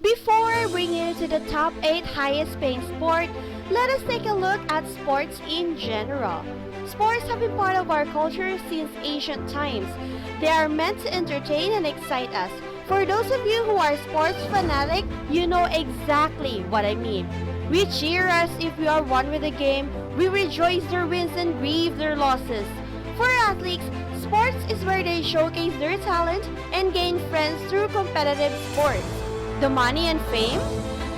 Before I bring you to the top 8 highest paying sport, let us take a look at sports in general. Sports have been part of our culture since ancient times. They are meant to entertain and excite us. For those of you who are sports fanatic, you know exactly what I mean. We cheer us if we are won with a game, we rejoice their wins and grieve their losses. For athletes, sports is where they showcase their talent and gain friends through competitive sports. The money and fame?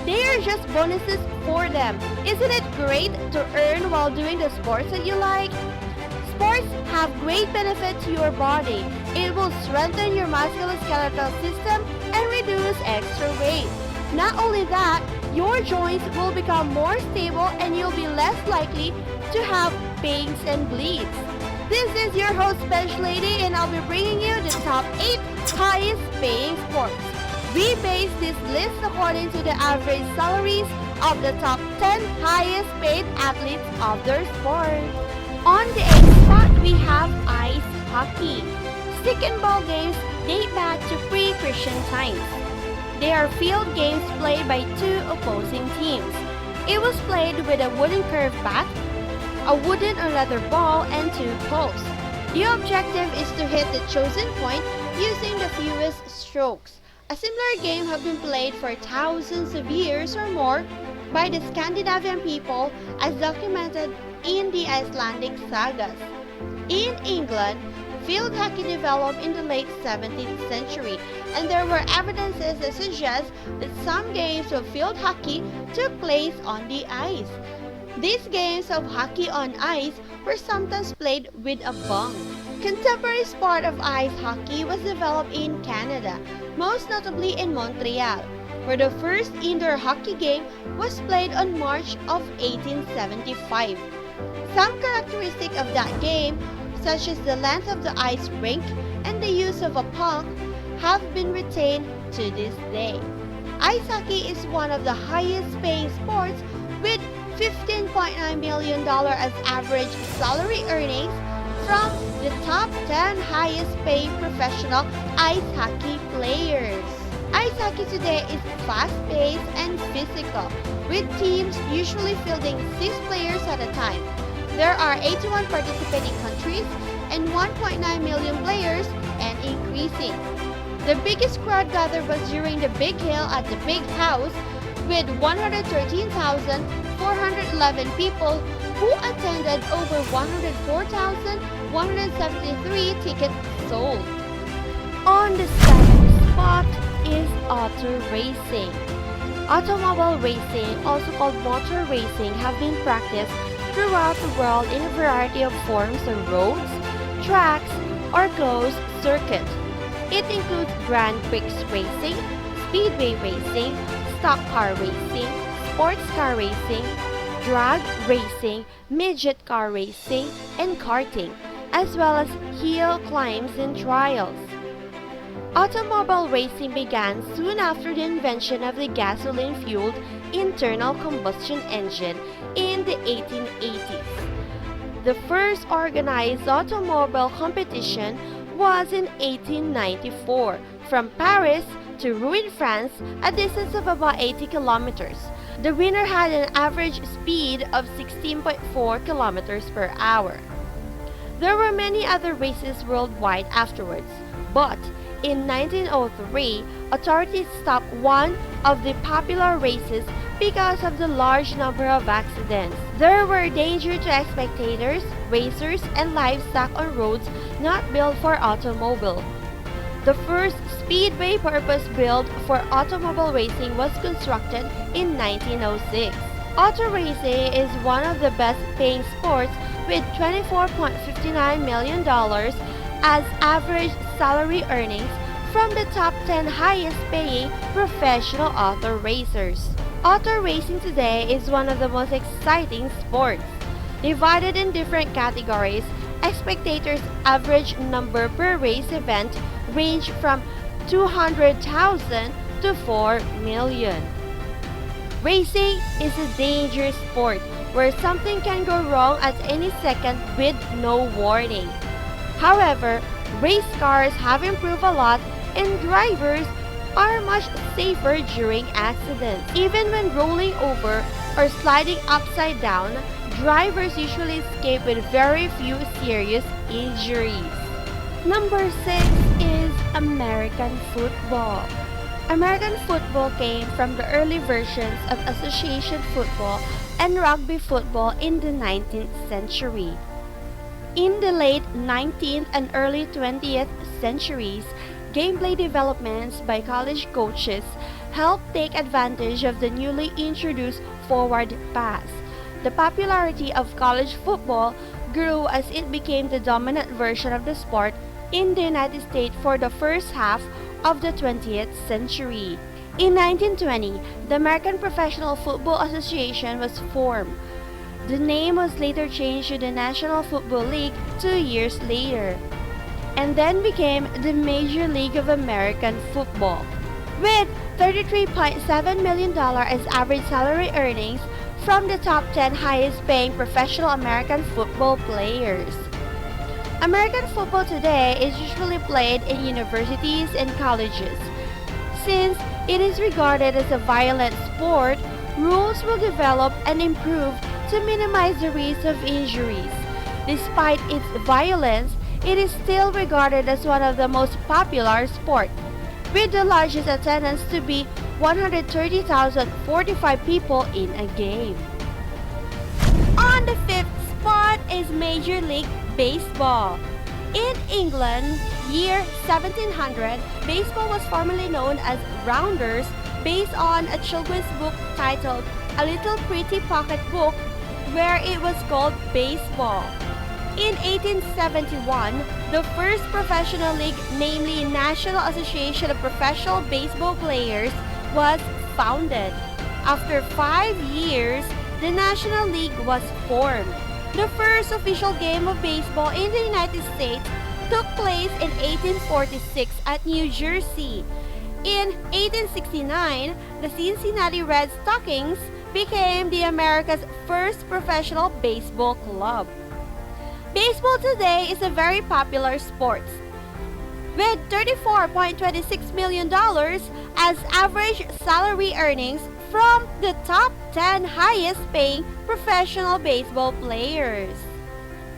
They are just bonuses for them. Isn't it great to earn while doing the sports that you like? Sports have great benefit to your body. It will strengthen your musculoskeletal system and reduce extra weight. Not only that, your joints will become more stable and you'll be less likely to have pains and bleeds. This is your host, Bench Lady, and I'll be bringing you the top 8 highest paying sports. We base this list according to the average salaries of the top 10 highest paid athletes of their sport. On the 8th spot, we have ice hockey. Stick and ball games date back to pre-Christian times. They are field games played by two opposing teams. It was played with a wooden curved bat, a wooden or leather ball, and two posts. The objective is to hit the chosen point using the fewest strokes. A similar game has been played for thousands of years or more by the Scandinavian people as documented in the Icelandic sagas. In England, field hockey developed in the late 17th century, and there were evidences that suggest that some games of field hockey took place on the ice. These games of hockey on ice were sometimes played with a bung. Contemporary sport of ice hockey was developed in Canada, most notably in Montreal, where the first indoor hockey game was played on March of 1875. Some characteristics of that game, such as the length of the ice rink and the use of a puck, have been retained to this day. Ice hockey is one of the highest paying sports with $15.9 million as average salary earnings from the top 10 highest paid professional ice hockey players. Ice hockey today is fast-paced and physical, with teams usually fielding 6 players at a time. There are 81 participating countries and 1.9 million players and increasing. The biggest crowd gathered was during the Big Hill at the Big House with 113,411 people who attended. Over 104,173 tickets sold. On the 7th spot is auto racing. Automobile racing, also called motor racing, have been practiced throughout the world in a variety of forms on roads, tracks, or closed circuit. It includes Grand Prix racing, speedway racing, stock car racing, sports car racing, drag racing, midget car racing, and karting, as well as hill climbs and trials. Automobile racing began soon after the invention of the gasoline-fueled internal combustion engine in the 1880s. The first organized automobile competition was in 1894 from Paris to Rouen, France, a distance of about 80 kilometers. The winner had an average speed of 16.4 kilometers per hour. There were many other races worldwide afterwards, but in 1903, authorities stopped one of the popular races because of the large number of accidents. There were danger to spectators, racers, and livestock on roads not built for automobile. The first speedway purpose-built for automobile racing was constructed in 1906. Auto racing is one of the best-paying sports with $24.59 million as average salary earnings from the top 10 highest-paying professional auto racers. Auto racing today is one of the most exciting sports. Divided in different categories, spectators' average number per race event range from 200,000 to 4 million. Racing is a dangerous sport where something can go wrong at any second with no warning. However, race cars have improved a lot and drivers are much safer during accidents. Even when rolling over or sliding upside down, drivers usually escape with very few serious injuries. Number 6 is American football. American football came from the early versions of association football and rugby football in the 19th century. In the late 19th and early 20th centuries, gameplay developments by college coaches helped take advantage of the newly introduced forward pass. The popularity of college football grew as it became the dominant version of the sport in the United States for the first half of the 20th century. In 1920, the American Professional Football Association was formed. The name was later changed to the National Football League 2 years later, and then became the Major League of American Football. With $33.7 million as average salary earnings from the top 10 highest paying professional American football players. American football today is usually played in universities and colleges. Since it is regarded as a violent sport, rules will develop and improve to minimize the risk of injuries. Despite its violence, it is still regarded as one of the most popular sports, with the largest attendance to be 130,045 people in a game. On the 5th spot is Major League Baseball. In England, year 1700, baseball was formerly known as rounders based on a children's book titled A Little Pretty Pocket Book, where it was called baseball. In 1871, the first professional league, namely National Association of Professional Baseball Players, was founded. After 5 years, the National League was formed. The first official game of baseball in the United States took place in 1846 at New Jersey. In 1869, the Cincinnati Red Stockings became the America's first professional baseball club. Baseball today is a very popular sport, with $34.26 million as average salary earnings from the top 10 highest paying professional baseball players.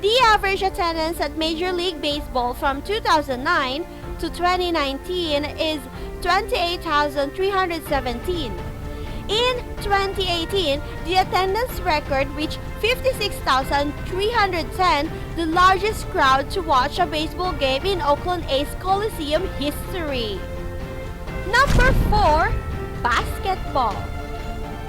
The average attendance at Major League Baseball from 2009 to 2019 is 28,317. In 2018, the attendance record reached 56,310, the largest crowd to watch a baseball game in Oakland A's Coliseum history. Number 4, basketball.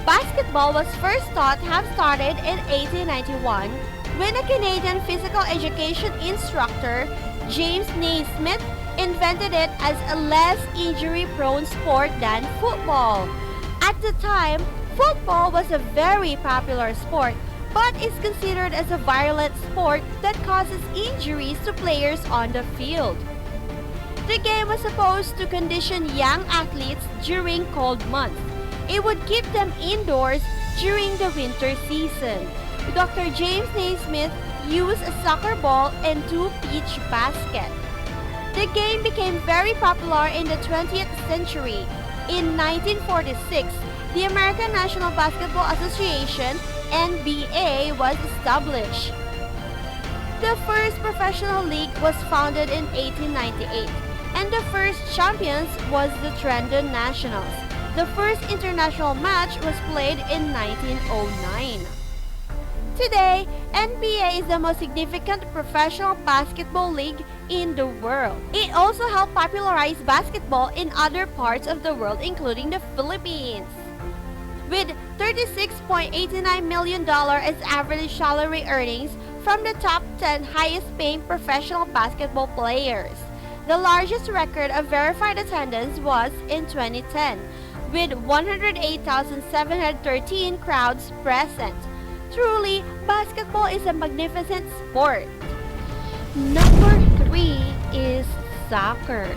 Basketball was first thought to have started in 1891 when a Canadian physical education instructor, James Naismith, invented it as a less injury-prone sport than football. At the time, football was a very popular sport, but is considered as a violent sport that causes injuries to players on the field. The game was supposed to condition young athletes during cold months. It would keep them indoors during the winter season. Dr. James Naismith used a soccer ball and 2-pitch basket. The game became very popular in the 20th century. In 1946, the American National Basketball Association (NBA) was established. The first professional league was founded in 1898, and the first champions was the Trendon Nationals. The first international match was played in 1909. Today, NBA is the most significant professional basketball league in the world. It also helped popularize basketball in other parts of the world, including the Philippines. With $36.89 million as average salary earnings from the top 10 highest paying professional basketball players. The largest record of verified attendance was in 2010, with 108,713 crowds present. Truly, basketball is a magnificent sport. Number 3 is soccer.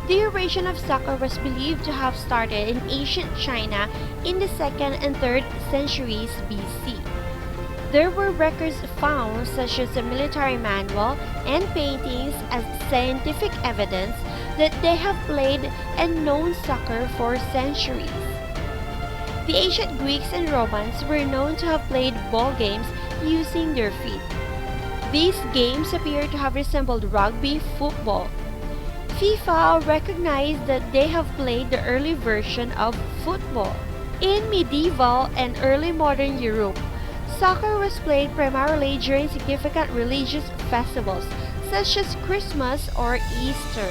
The origin of soccer was believed to have started in ancient China in the 2nd and 3rd centuries BC. There were records found such as a military manual and paintings as scientific evidence that they have played and known soccer for centuries. The ancient Greeks and Romans were known to have played ball games using their feet. These games appear to have resembled rugby football. FIFA recognized that they have played the early version of football. In medieval and early modern Europe, soccer was played primarily during significant religious festivals such as Christmas or Easter.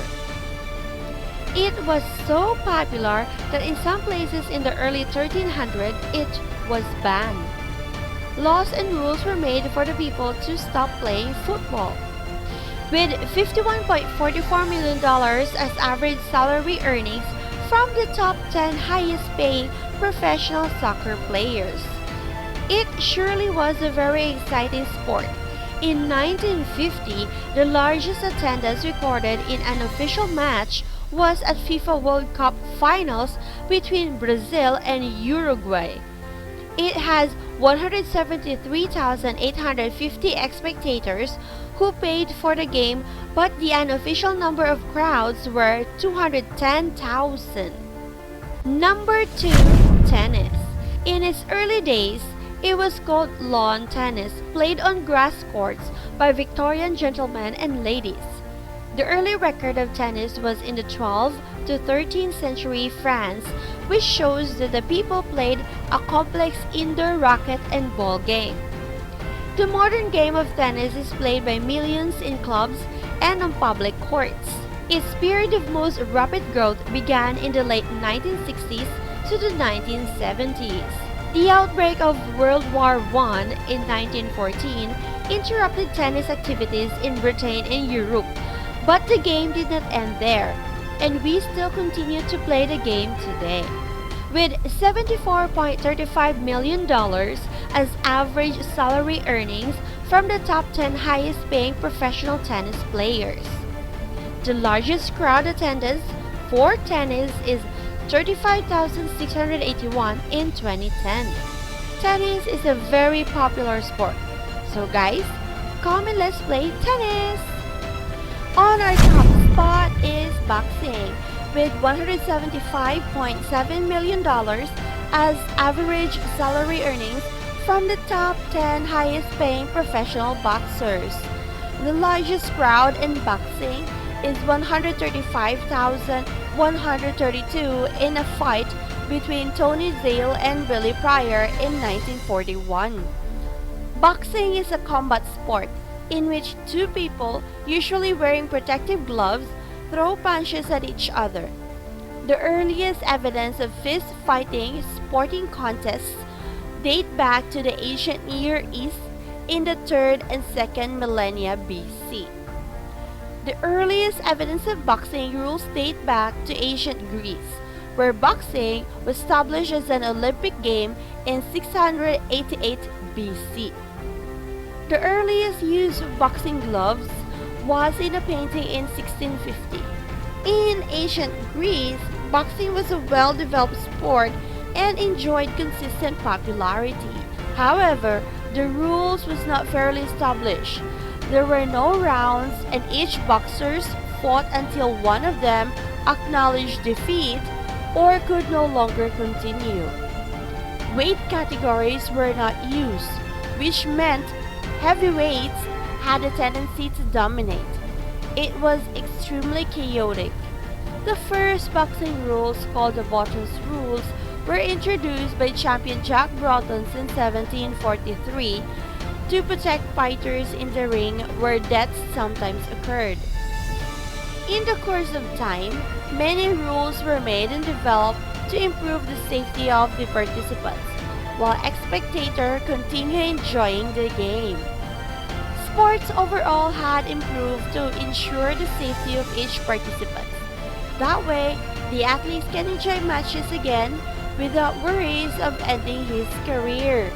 It was so popular that in some places in the early 1300s it was banned. Laws and rules were made for the people to stop playing football. With $51.44 million as average salary earnings from the top 10 highest paying professional soccer players. It surely was a very exciting sport. In 1950, the largest attendance recorded in an official match was at FIFA World Cup finals between Brazil and Uruguay. It has 173,850 spectators who paid for the game, but the unofficial number of crowds were 210,000. Number 2. Tennis. In its early days, it was called lawn tennis, played on grass courts by Victorian gentlemen and ladies. The early record of tennis was in the 12th to 13th century France, which shows that the people played a complex indoor racket and ball game. The modern game of tennis is played by millions in clubs and on public courts. Its period of most rapid growth began in the late 1960s to the 1970s. The outbreak of World War I in 1914 interrupted tennis activities in Britain and Europe, but the game did not end there, and we still continue to play the game today. With $74.35 million as average salary earnings from the top 10 highest paying professional tennis players. The largest crowd attendance for tennis is 35,681 in 2010. Tennis is a very popular sport. So guys, come and let's play tennis! On our top spot is boxing with $175.7 million as average salary earnings from the top 10 highest paying professional boxers. The largest crowd in boxing is 135,132 in a fight between Tony Zale and Billy Pryor in 1941. Boxing is a combat sport in which two people, usually wearing protective gloves, throw punches at each other. The earliest evidence of fist fighting sporting contests date back to the ancient Near East in the 3rd and 2nd millennia BC. The earliest evidence of boxing rules date back to ancient Greece, where boxing was established as an Olympic game in 688 BC. The earliest use of boxing gloves was in a painting in 1650. In ancient Greece, boxing was a well-developed sport and enjoyed consistent popularity. However, the rules was not fairly established. There were no rounds and each boxers fought until one of them acknowledged defeat or could no longer continue. Weight categories were not used, which meant heavyweights had a tendency to dominate. It was extremely chaotic. The first boxing rules, called the Bottom's Rules, were introduced by champion Jack Broughton in 1743 to protect fighters in the ring where deaths sometimes occurred. In the course of time, many rules were made and developed to improve the safety of the participants, while spectators continue enjoying the game. Sports overall had improved to ensure the safety of each participant. That way, the athletes can enjoy matches again without worries of ending his career.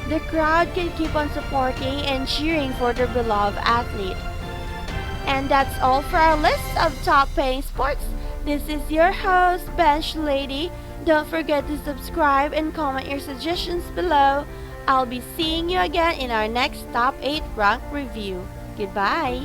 The crowd can keep on supporting and cheering for their beloved athlete. And that's all for our list of top paying sports. This is your host, Bench Lady. Don't forget to subscribe and comment your suggestions below. I'll be seeing you again in our next top 8 rank review. Goodbye!